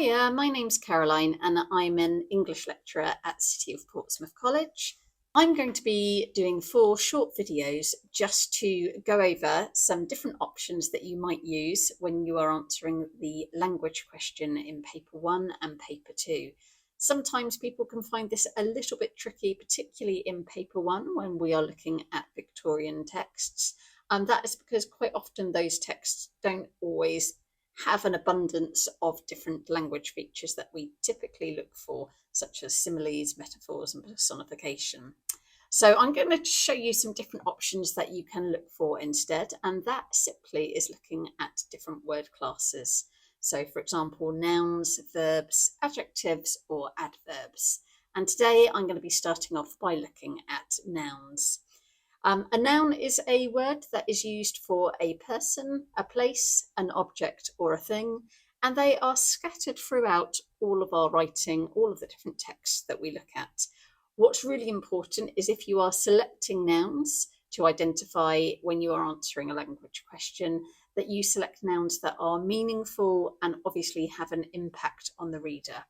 Hiya, my name's Caroline and I'm an English lecturer at City of Portsmouth College. I'm going to be doing 4 short videos just to go over some different options that you might use when you are answering the language question in paper 1 and paper 2. Sometimes people can find this a little bit tricky, particularly in paper 1 when we are looking at Victorian texts. And that is because quite often those texts don't always have an abundance of different language features that we typically look for, such as similes, metaphors, and personification. So I'm going to show you some different options that you can look for instead, and that simply is looking at different word classes. So for example, nouns, verbs, adjectives, or adverbs. And today I'm going to be starting off by looking at nouns. A noun is a word that is used for a person, a place, an object, or a thing, and they are scattered throughout all of our writing, all of the different texts that we look at. What's really important is if you are selecting nouns to identify when you are answering a language question, that you select nouns that are meaningful and obviously have an impact on the reader.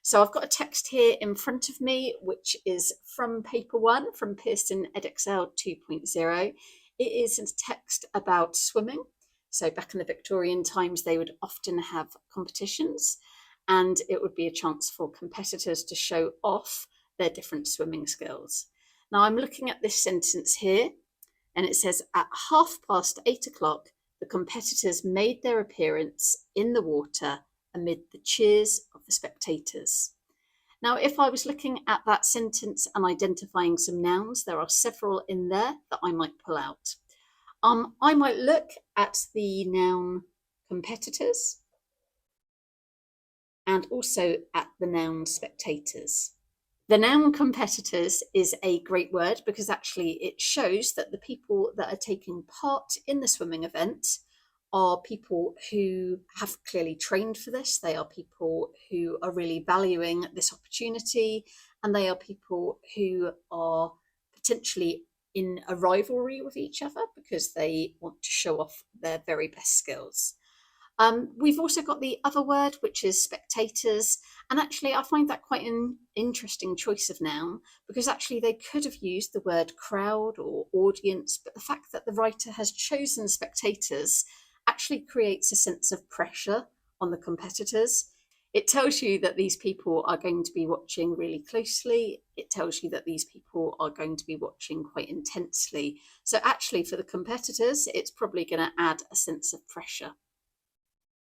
So I've got a text here in front of me, which is from paper 1, from Pearson Edexcel 2.0. It is a text about swimming. So back in the Victorian times, they would often have competitions, and it would be a chance for competitors to show off their different swimming skills. Now I'm looking at this sentence here, and it says, at 8:30, the competitors made their appearance in the water amid the cheers of the spectators. Now, if I was looking at that sentence and identifying some nouns, there are several in there that I might pull out. I might look at the noun competitors and also at the noun spectators. The noun competitors is a great word because actually it shows that the people that are taking part in the swimming event are people who have clearly trained for this. They are people who are really valuing this opportunity, and they are people who are potentially in a rivalry with each other because they want to show off their very best skills. We've also got the other word, which is spectators. And actually, I find that quite an interesting choice of noun because actually they could have used the word crowd or audience, but the fact that the writer has chosen spectators actually creates a sense of pressure on the competitors. It tells you that these people are going to be watching really closely. It tells you that these people are going to be watching quite intensely. So actually for the competitors, it's probably going to add a sense of pressure.